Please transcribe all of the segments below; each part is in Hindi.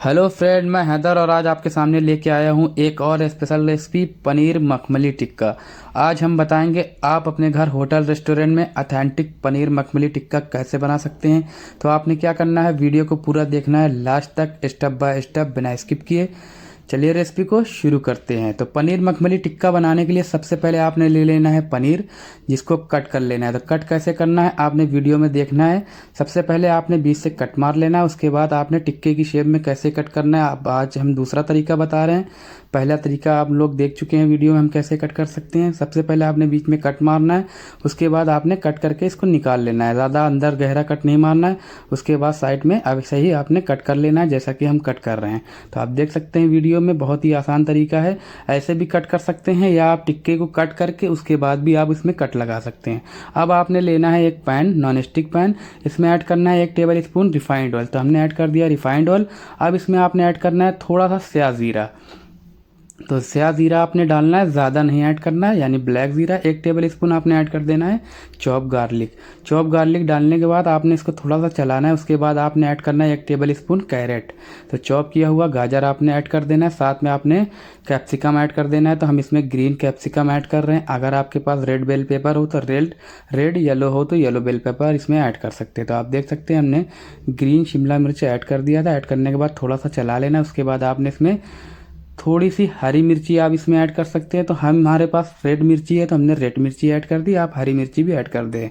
हेलो फ्रेंड, मैं हैदर और आज आपके सामने लेके आया हूँ एक और स्पेशल रेसिपी पनीर मखमली टिक्का। आज हम बताएंगे आप अपने घर होटल रेस्टोरेंट में ऑथेंटिक पनीर मखमली टिक्का कैसे बना सकते हैं। तो आपने क्या करना है, वीडियो को पूरा देखना है लास्ट तक, स्टेप बाय स्टेप बिना स्किप किए। चलिए रेसिपी को शुरू करते हैं। तो पनीर मखमली टिक्का बनाने के लिए सबसे पहले आपने ले लेना है पनीर, जिसको कट कर लेना है। तो कट कैसे करना है आपने वीडियो में देखना है। सबसे पहले आपने बीच से कट मार लेना है, उसके बाद आपने टिक्के की शेप में कैसे कट करना है। अब आज हम दूसरा तरीका बता रहे हैं। पहला तरीका आप लोग देख चुके हैं वीडियो में हम कैसे कट कर सकते हैं। सबसे पहले आपने बीच में कट मारना है, उसके बाद आपने कट करके इसको निकाल लेना है। ज़्यादा अंदर गहरा कट नहीं मारना है। उसके बाद साइड में अब सही आपने कट कर लेना है, जैसा कि हम कट कर रहे हैं। तो आप देख सकते हैं वीडियो में बहुत ही आसान तरीका है। ऐसे भी कट कर सकते हैं या आप टिक्के को कट करके उसके बाद भी आप इसमें कट लगा सकते हैं। अब आपने लेना है एक पैन, नॉन स्टिक पैन। इसमें ऐड करना है 1 टेबल स्पून रिफाइंड ऑयल। तो हमने ऐड कर दिया रिफाइंड ऑयल। अब इसमें आपने ऐड करना है थोड़ा सा स्याज जीरा। तो स्याज जीरा आपने डालना है, ज़्यादा नहीं ऐड करना है, यानी ब्लैक जीरा 1 टेबल स्पून आपने ऐड कर देना है। चॉप गार्लिक, चॉप गार्लिक डालने के बाद आपने इसको थोड़ा सा चलाना है। उसके बाद आपने ऐड करना है 1 टेबल स्पून कैरेट। तो चॉप किया हुआ गाजर आपने ऐड कर देना है। साथ में आपने कैप्सिकम ऐड कर देना है। तो हम इसमें ग्रीन कैप्सिकम ऐड कर रहे हैं। अगर आपके पास रेड बेल पेपर हो तो रेड, येलो हो तो येलो बेल पेपर इसमें ऐड कर सकते हैं। तो आप देख सकते हैं हमने ग्रीन शिमला मिर्च ऐड कर दिया था। ऐड करने के बाद थोड़ा सा चला लेना है। उसके बाद आपने इसमें थोड़ी सी हरी मिर्ची आप इसमें ऐड कर सकते हैं। तो हमारे पास रेड मिर्ची है तो हमने रेड मिर्ची ऐड कर दी। आप हरी मिर्ची भी ऐड कर दें।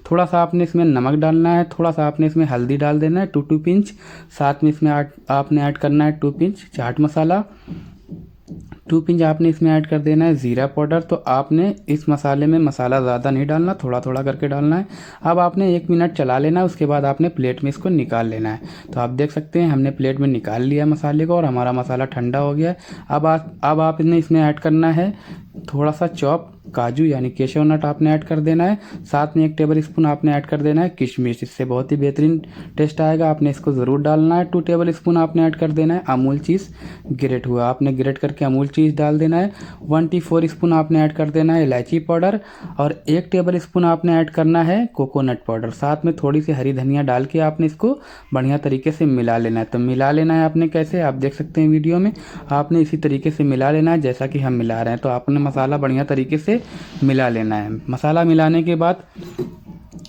थोड़ा सा आपने इसमें नमक डालना है, थोड़ा सा आपने इसमें हल्दी डाल देना है 2 पिंच। साथ में इसमें आपने ऐड करना है 2 पिंच चाट मसाला। 2 पिंच आपने इसमें ऐड कर देना है ज़ीरा पाउडर। तो आपने इस मसाले में मसाला ज़्यादा नहीं डालना, थोड़ा थोड़ा करके डालना है। अब आपने 1 मिनट चला लेना है। उसके बाद आपने प्लेट में इसको निकाल लेना है। तो आप देख सकते हैं हमने प्लेट में निकाल लिया मसाले को और हमारा मसाला ठंडा हो गया है। अब आपने इसमें ऐड करना है थोड़ा सा चॉप काजू यानी केशव नट आपने ऐड कर देना है। साथ में 1 टेबल स्पून आपने ऐड कर देना है किशमिश। इससे बहुत ही बेहतरीन टेस्ट आएगा, आपने इसको ज़रूर डालना है। 2 टेबल स्पून आपने ऐड कर देना है अमूल चीज़ ग्रेट हुआ, आपने ग्रेट करके अमूल चीज़ डाल देना है। 1 टी4 स्पून आपने ऐड कर देना है इलायची पाउडर और 1 टेबल स्पून आपने ऐड करना है कोकोनट पाउडर। साथ में थोड़ी सी हरी धनिया डाल के आपने इसको बढ़िया तरीके से मिला लेना है। तो मिला लेना है आपने कैसे, आप देख सकते हैं वीडियो में। आपने इसी तरीके से मिला लेना है जैसा कि हम मिला रहे हैं। तो आपने मसाला बढ़िया तरीके से मिला लेना है। मसाला मिलाने के बाद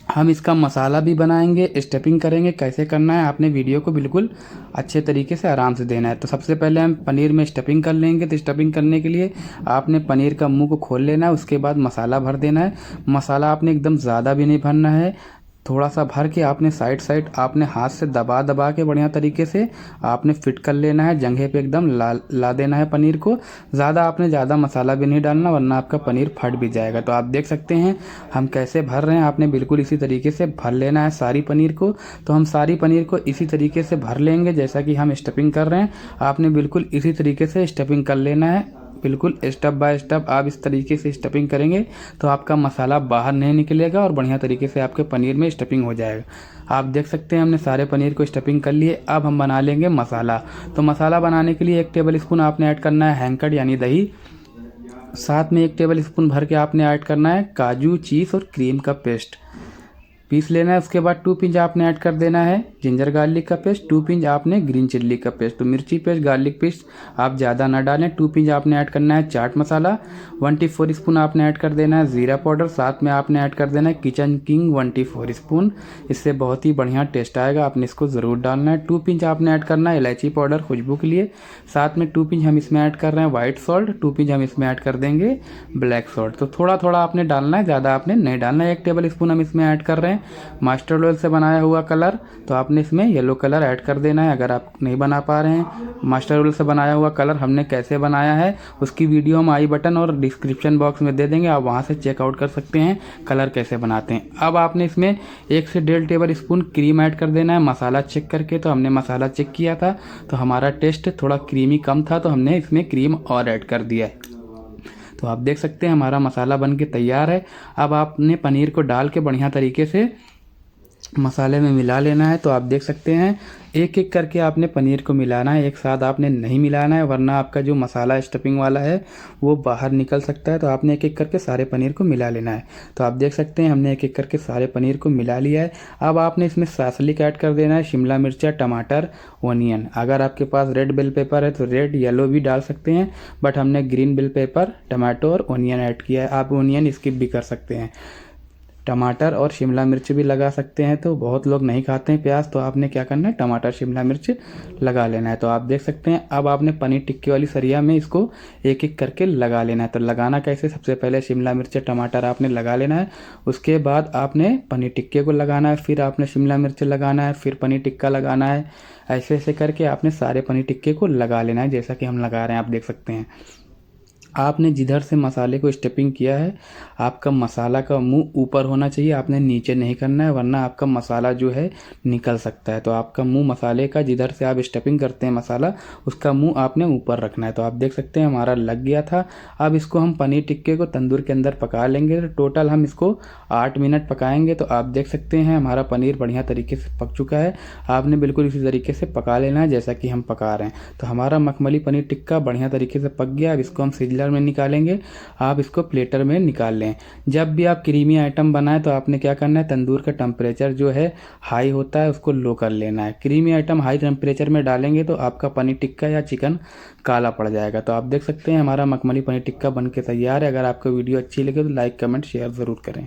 हम इसका मसाला भी बनाएंगे, स्टफिंग करेंगे। कैसे करना है आपने वीडियो को बिल्कुल अच्छे तरीके से आराम से देना है। तो सबसे पहले हम पनीर में स्टफिंग कर लेंगे। तो स्टफिंग करने के लिए आपने पनीर का मुंह को खोल लेना है। उसके बाद मसाला भर देना है। मसाला आपने एकदम ज़्यादा भी नहीं भरना है, थोड़ा सा भर के आपने साइड आपने हाथ से दबा दबा के बढ़िया तरीके से आपने फिट कर लेना है। जंघे पे एकदम ला देना है पनीर को। ज़्यादा मसाला भी नहीं डालना, वरना आपका पनीर फट भी जाएगा। तो आप देख सकते हैं हम कैसे भर रहे हैं। आपने बिल्कुल इसी तरीके से भर लेना है सारी पनीर को। तो हम सारी पनीर को इसी तरीके से भर लेंगे जैसा कि हम स्टफिंग कर रहे हैं। आपने बिल्कुल इसी तरीके से स्टफिंग कर लेना है, बिल्कुल स्टेप बाय स्टेप आप इस तरीके से स्टफिंग करेंगे तो आपका मसाला बाहर नहीं निकलेगा और बढ़िया तरीके से आपके पनीर में स्टफिंग हो जाएगा। आप देख सकते हैं हमने सारे पनीर को स्टफिंग कर लिए। अब हम बना लेंगे मसाला। तो मसाला बनाने के लिए 1 टेबल स्पून आपने ऐड करना है हैंकड़ यानी दही। साथ में 1 टेबल स्पून भर के आपने ऐड करना है काजू, चीज़ और क्रीम का पेस्ट पीस लेना है। उसके बाद 2 पिंच आपने ऐड कर देना है जिंजर गार्लिक का पेस्ट। 2 पिंच आपने ग्रीन चिल्ली का पेस्ट। तो मिर्ची पेस्ट, गार्लिक पेस्ट आप ज़्यादा ना डालें। 2 पिंच आपने ऐड करना है चाट मसाला। 1 टी4 स्पून आपने ऐड कर देना है ज़ीरा पाउडर। साथ में आपने ऐड कर देना है किचन किंग 1 टी4 स्पून। इससे बहुत ही बढ़िया टेस्ट आएगा, आपने इसको ज़रूर डालना है। 2 पिंच आपने ऐड करना है इलायची पाउडर खुशबू के लिए। साथ में 2 पिंच हम इसमें ऐड कर रहे हैं व्हाइट सॉल्ट। 2 पिंच हम इसमें ऐड कर देंगे ब्लैक सॉल्ट। तो थोड़ा थोड़ा आपने डालना है, ज़्यादा आपने नहीं डालना है। 1 टेबल स्पून हम इसमें ऐड कर रहे हैं मस्टर्ड ऑयल से बनाया हुआ कलर। तो आपने इसमें येलो कलर ऐड कर देना है। अगर आप नहीं बना पा रहे हैं मस्टर्ड ऑयल से बनाया हुआ कलर हमने कैसे बनाया है उसकी वीडियो हम आई बटन और डिस्क्रिप्शन बॉक्स में दे देंगे, आप वहां से चेकआउट कर सकते हैं कलर कैसे बनाते हैं। अब आपने इसमें 1 से 1.5 टेबल स्पून क्रीम ऐड कर देना है मसाला चेक करके। तो हमने मसाला चेक किया था तो हमारा टेस्ट थोड़ा क्रीमी कम था, तो हमने इसमें क्रीम और ऐड कर दिया है। तो आप देख सकते हैं हमारा मसाला बन के तैयार है। अब आपने पनीर को डाल के बढ़िया तरीके से मसाले में मिला लेना है। तो आप देख सकते हैं एक एक करके आपने पनीर को मिलाना है, एक साथ आपने नहीं मिलाना है, वरना आपका जो मसाला स्टफिंग वाला है वो बाहर निकल सकता है। तो आपने एक एक करके सारे पनीर को मिला लेना है। तो आप देख सकते हैं हमने एक एक करके सारे पनीर को मिला लिया है। अब आपने इसमें सासलिक ऐड कर देना है, शिमला मिर्चा, टमाटर, ओनियन। अगर आपके पास रेड बेल पेपर है तो रेड येलो भी डाल सकते हैं, बट हमने ग्रीन बेल पेपर, टमाटो और ओनियन ऐड किया है। आप ओनियन स्किप भी कर सकते हैं। टमाटर और शिमला मिर्च भी लगा सकते हैं। तो बहुत लोग नहीं खाते हैं प्याज, तो आपने क्या करना है, टमाटर शिमला मिर्च लगा लेना है। तो आप देख सकते हैं अब आपने पनीर टिक्की वाली सरिया में इसको एक एक करके लगा लेना है। तो लगाना कैसे, सबसे पहले शिमला मिर्च टमाटर आपने लगा लेना है, उसके बाद आपने पनीर टिक्के को लगाना है, फिर आपने शिमला मिर्च लगाना है, फिर पनीर टिक्का लगाना है। ऐसे ऐसे करके आपने सारे पनीर टिक्के को लगा लेना है, जैसा कि हम लगा रहे हैं आप देख सकते हैं। आपने जिधर से मसाले को स्टफिंग किया है, आपका मसाला का मुंह ऊपर होना चाहिए, आपने नीचे नहीं करना है, वरना आपका मसाला जो है निकल सकता है। तो आपका मुंह मसाले का, जिधर से आप स्टफिंग करते हैं मसाला, उसका मुंह आपने ऊपर रखना है। तो आप देख सकते हैं हमारा लग गया था। अब इसको हम पनीर टिक्के को तंदूर के अंदर पका लेंगे। तो टोटल हम इसको 8 मिनट पकाएंगे। तो आप देख सकते हैं हमारा पनीर बढ़िया तरीके से पक चुका है। आपने बिल्कुल इसी तरीके से पका लेना है जैसा कि हम पका रहे हैं। तो हमारा मखमली पनीर टिक्का बढ़िया तरीके से पक गया। अब इसको हम सिजलर में निकालेंगे। आप इसको प्लेटर में निकाल लें। जब भी आप क्रीमी आइटम बनाएं तो आपने क्या करना है, तंदूर का टेम्परेचर जो है हाई होता है, उसको लो कर लेना है। क्रीमी आइटम हाई टेम्परेचर में डालेंगे तो आपका पनीर टिक्का या चिकन काला पड़ जाएगा। तो आप देख सकते हैं हमारा मखमली पनीर टिक्का बन के तैयार है। अगर आपको वीडियो अच्छी लगे तो लाइक, कमेंट, शेयर ज़रूर करें।